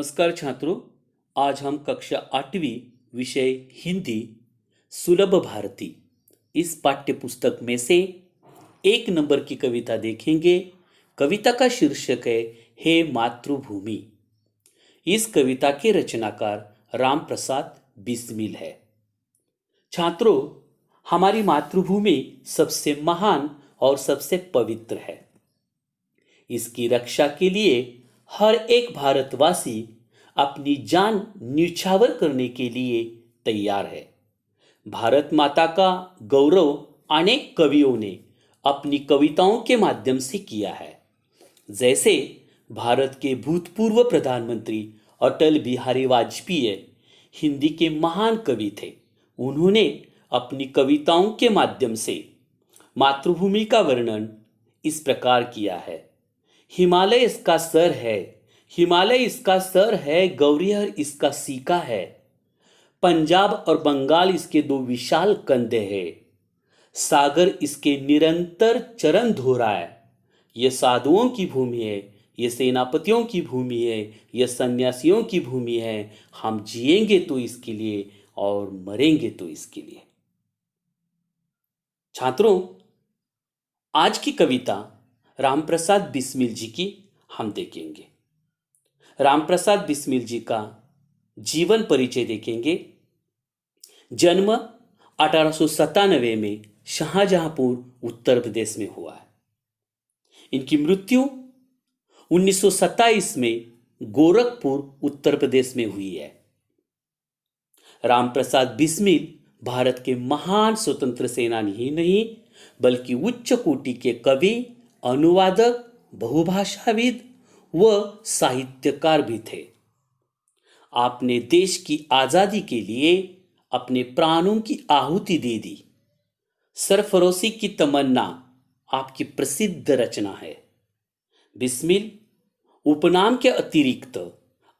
नमस्कार छात्रों। आज हम कक्षा 8वीं विषय हिंदी सुलभ भारती इस पाठ्य पुस्तक में से 1 नंबर की कविता देखेंगे। कविता का शीर्षक है हे मातृभूमि। इस कविता के रचनाकार राम प्रसाद बिस्मिल है। छात्रों, हमारी मातृभूमि सबसे महान और सबसे पवित्र है। इसकी रक्षा के लिए हर एक भारतवासी अपनी जान न्यौछावर करने के लिए तैयार है। भारत माता का गौरव अनेक कवियों ने अपनी कविताओं के माध्यम से किया है। जैसे भारत के भूतपूर्व प्रधानमंत्री अटल बिहारी वाजपेयी हिंदी के महान कवि थे। उन्होंने अपनी कविताओं के माध्यम से मातृभूमि का वर्णन इस प्रकार किया है। हिमालय इसका सर है, हिमालय इसका सर है, गौरीहर इसका सीका है। पंजाब और बंगाल इसके दो विशाल कंधे हैं। सागर इसके निरंतर चरण धो रहा है। यह साधुओं की भूमि है, यह सेनापतियों की भूमि है, यह सन्यासियों की भूमि है। हम जिएंगे तो इसके लिए और मरेंगे तो इसके लिए। छात्रों, आज की कविता रामप्रसाद बिस्मिल जी की हम देखेंगे। रामप्रसाद बिस्मिल जी का जीवन परिचय देखेंगे। जन्म 1897 में शाहजहांपुर उत्तर प्रदेश में हुआ है। इनकी मृत्यु 1927 में गोरखपुर उत्तर प्रदेश में हुई है। रामप्रसाद बिस्मिल भारत के महान स्वतंत्र सेनानी ही नहीं बल्कि उच्च कोटि के कवि, अनुवादक, बहुभाषाविद व साहित्यकार भी थे। आपने देश की आजादी के लिए अपने प्राणों की आहुति दे दी। सरफरोशी की तमन्ना आपकी प्रसिद्ध रचना है। बिस्मिल उपनाम के अतिरिक्त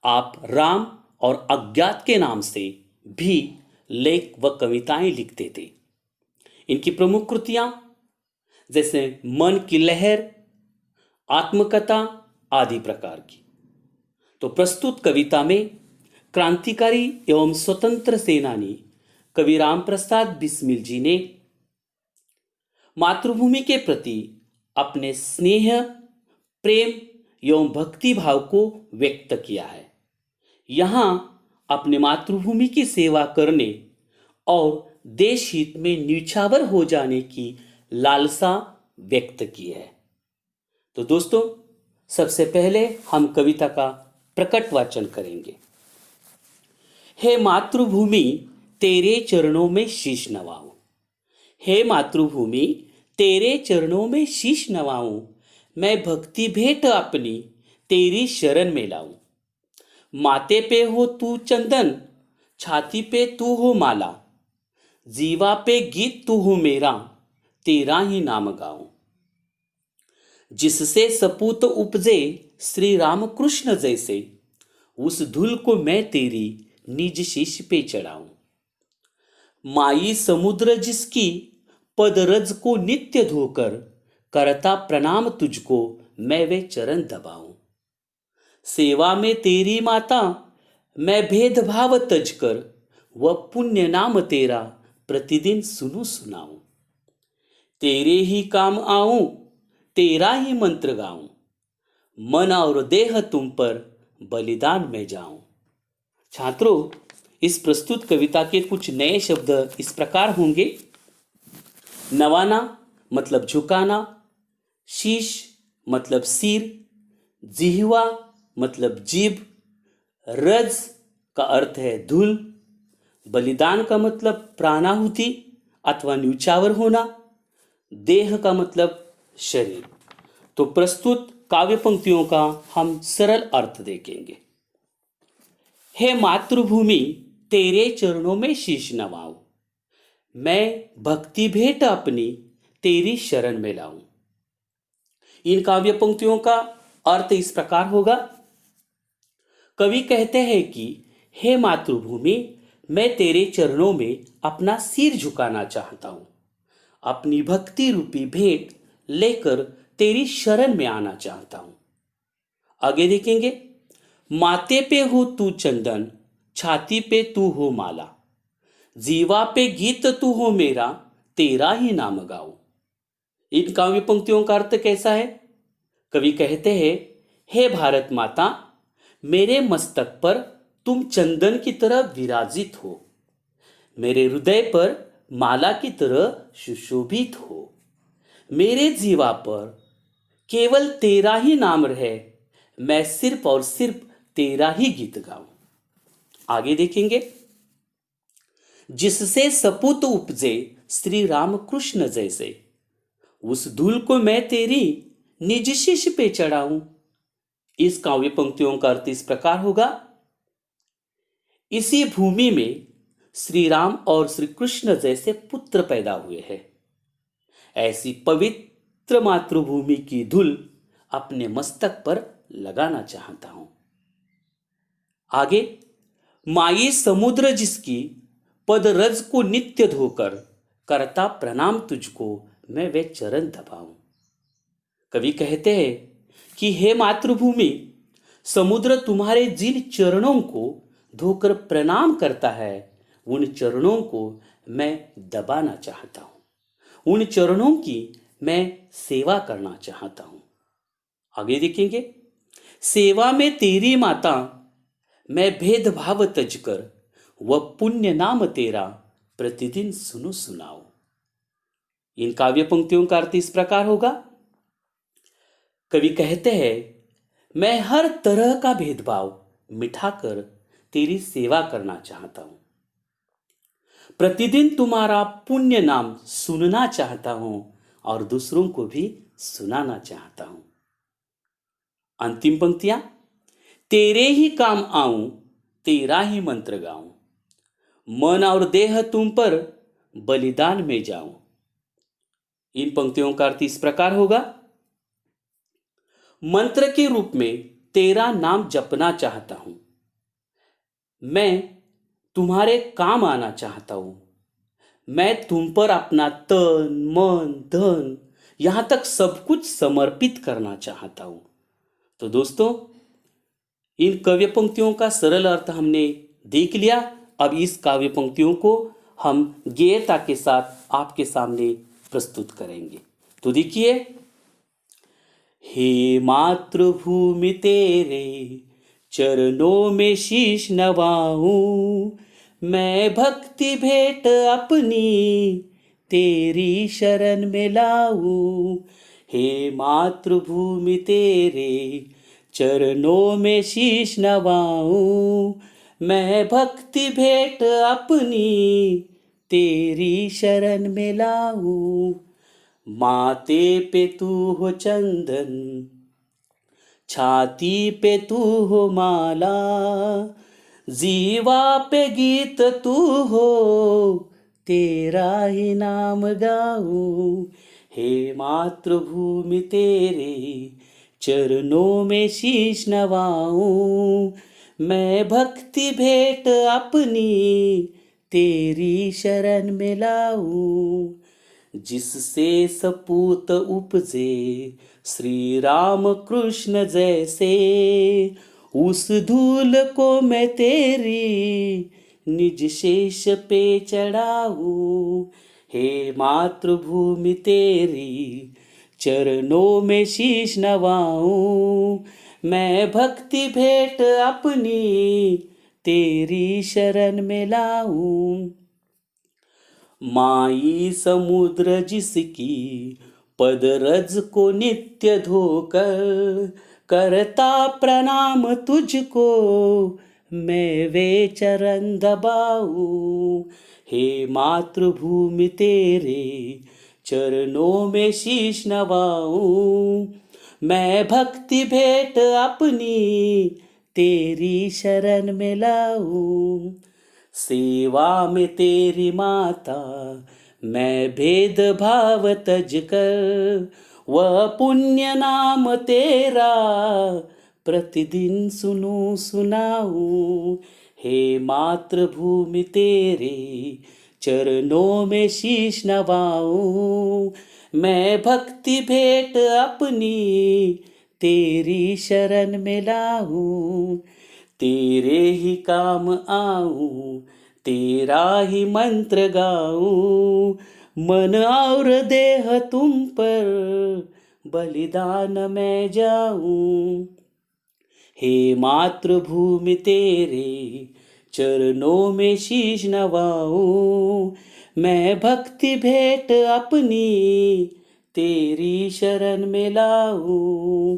आप राम और अज्ञात के नाम से भी लेख व कविताएं लिखते थे। इनकी प्रमुख कृतियां जैसे मन की लहर, आत्मकथा आदि प्रकार की। तो प्रस्तुत कविता में क्रांतिकारी एवं स्वतंत्र सेनानी कवि रामप्रसाद बिस्मिल जी ने मातृभूमि के प्रति अपने स्नेह, प्रेम एवं भक्ति भाव को व्यक्त किया है। यहाँ अपने मातृभूमि की सेवा करने और देश हित में न्यौछावर हो जाने की लालसा व्यक्त की है। तो दोस्तों, सबसे पहले हम कविता का प्रकट वाचन करेंगे। हे मातृभूमि तेरे चरणों में शीश नवाऊं। हे मातृभूमि तेरे चरणों में शीश नवाऊं। मैं भक्ति भेंट अपनी तेरी शरण में लाऊं। माथे पे हो तू चंदन, छाती पे तू हो माला। जीवा पे गीत तू हो मेरा, तेरा ही नाम गाऊं। जिससे सपूत उपजे श्री रामकृष्ण जैसे, उस धूल को मैं तेरी निज शीश पे चढ़ाऊं। माई समुद्र जिसकी पदरज को नित्य धोकर, करता प्रणाम तुझको मैं वे चरण दबाऊं। सेवा में तेरी माता मैं भेदभाव तज कर, वह पुण्य नाम तेरा प्रतिदिन सुनूं सुनाऊं। तेरे ही काम आऊं, तेरा ही मंत्र गाऊं। मन और देह तुम पर बलिदान में जाऊं। छात्रों, इस प्रस्तुत कविता के कुछ नए शब्द इस प्रकार होंगे। नवाना मतलब झुकाना, शीश मतलब सिर, जिह्वा मतलब जीभ, रज का अर्थ है धूल, बलिदान का मतलब प्राणाहुति अथवा न्यौछावर होना, देह का मतलब शरीर। तो प्रस्तुत काव्य पंक्तियों का हम सरल अर्थ देखेंगे। हे मातृभूमि तेरे चरणों में शीश नवाऊं। मैं भक्ति भेंट अपनी तेरी शरण में लाऊं। इन काव्य पंक्तियों का अर्थ इस प्रकार होगा। कवि कहते हैं कि हे मातृभूमि, मैं तेरे चरणों में अपना सिर झुकाना चाहता हूं। अपनी भक्ति रूपी भेंट लेकर तेरी शरण में आना चाहता हूं। आगे देखेंगे। माथे पे हो तू चंदन, छाती पे तू हो माला, जीवा पे गीत तू हो मेरा, तेरा ही नाम गाओ। इन काव्य पंक्तियों का अर्थ कैसा है? कवि कहते हैं, हे भारत माता, मेरे मस्तक पर तुम चंदन की तरह विराजित हो, मेरे हृदय पर माला की तरह सुशोभित हो, मेरे जीवा पर केवल तेरा ही नाम रहे, मैं सिर्फ और सिर्फ तेरा ही गीत गाऊं। आगे देखेंगे, जिससे सपूत उपजे श्री रामकृष्ण जैसे, उस धूल को मैं तेरी निज शीश पे चढ़ाऊं। इस काव्य पंक्तियों का अर्थ इस प्रकार होगा, इसी भूमि में श्री राम और श्री कृष्ण जैसे पुत्र पैदा हुए हैं। ऐसी पवित्र मातृभूमि की धूल अपने मस्तक पर लगाना चाहता हूं। आगे, माई समुद्र जिसकी पद रज को नित्य धोकर, करता प्रणाम तुझको मैं वे चरण दबाऊं। कवि कहते हैं कि हे मातृभूमि, समुद्र तुम्हारे जिन चरणों को धोकर प्रणाम करता है, उन चरणों को मैं दबाना चाहता हूं, उन चरणों की मैं सेवा करना चाहता हूं। आगे देखेंगे, सेवा में तेरी माता मैं भेदभाव तज कर, वह पुण्य नाम तेरा प्रतिदिन सुनो सुनाओ। इन काव्य पंक्तियों का अर्थ इस प्रकार होगा, कवि कहते हैं, मैं हर तरह का भेदभाव मिटाकर तेरी सेवा करना चाहता हूं, प्रतिदिन तुम्हारा पुण्य नाम सुनना चाहता हूं और दूसरों को भी सुनाना चाहता हूं। अंतिम पंक्तियां, तेरे ही काम आऊं, तेरा ही मंत्र गाऊं, मन और देह तुम पर बलिदान में जाऊं। इन पंक्तियों का अर्थ इस प्रकार होगा, मंत्र के रूप में तेरा नाम जपना चाहता हूं, मैं तुम्हारे काम आना चाहता हूं, मैं तुम पर अपना तन मन धन यहां तक सब कुछ समर्पित करना चाहता हूं। तो दोस्तों, इन काव्य पंक्तियों का सरल अर्थ हमने देख लिया। अब इस काव्य पंक्तियों को हम गेयता के साथ आपके सामने प्रस्तुत करेंगे। तो देखिए, हे मातृभूमि तेरे चरणों में शीश नवाऊं, मैं भक्ति भेंट अपनी तेरी शरण में लाऊं। हे मातृभूमि तेरे चरणों में शीश नवाऊं, मैं भक्ति भेंट अपनी तेरी शरण में लाऊं। माथे पे तू हो चंदन, छाती पे तू हो माला, जीवा पे गीत तू हो, तेरा ही नाम गाऊं। हे मातृभूमि तेरे चरणों में शीश नवाऊं, मैं भक्ति भेंट अपनी तेरी शरण में लाऊं। जिससे सपूत उपजे श्री राम कृष्ण जैसे, उस धूल को मैं तेरी निज शेष पे चढ़ाऊं। हे मातृभूमि तेरी चरणों में शीश नवाऊं, मैं भक्ति भेंट अपनी तेरी शरण में लाऊं। माई समुद्र जिसकी पद रज को नित्य धोकर, करता प्रणाम तुझको मैं वे चरण दबाऊं। हे मातृभूमि तेरे चरणों में शीश नवाऊं, मैं भक्ति भेंट अपनी तेरी शरण में लाऊं। सेवा में तेरी माता मैं भेदभाव तज कर, वह पुण्य नाम तेरा प्रतिदिन सुनूं सुनाऊं। हे मातृभूमि तेरे चरणों में शीश नवाऊं, मैं भक्ति भेंट अपनी तेरी शरण में लाऊं, तेरे ही काम आऊं, तेरा ही मंत्र गाऊं, मन और देह तुम पर बलिदान मैं जाऊं। हे मातृभूमि तेरे चरणों में शीश नवाऊं, मैं भक्ति भेंट अपनी तेरी शरण में लाऊं,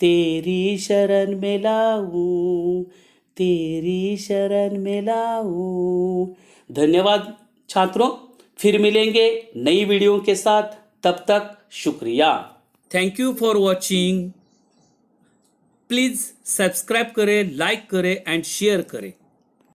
तेरी शरण में लाऊं, तेरी शरण में लाऊं। धन्यवाद छात्रों, फिर मिलेंगे नई वीडियो के साथ, तब तक शुक्रिया। Thank you for watching. Please subscribe करें, लाइक करें एंड शेयर करें।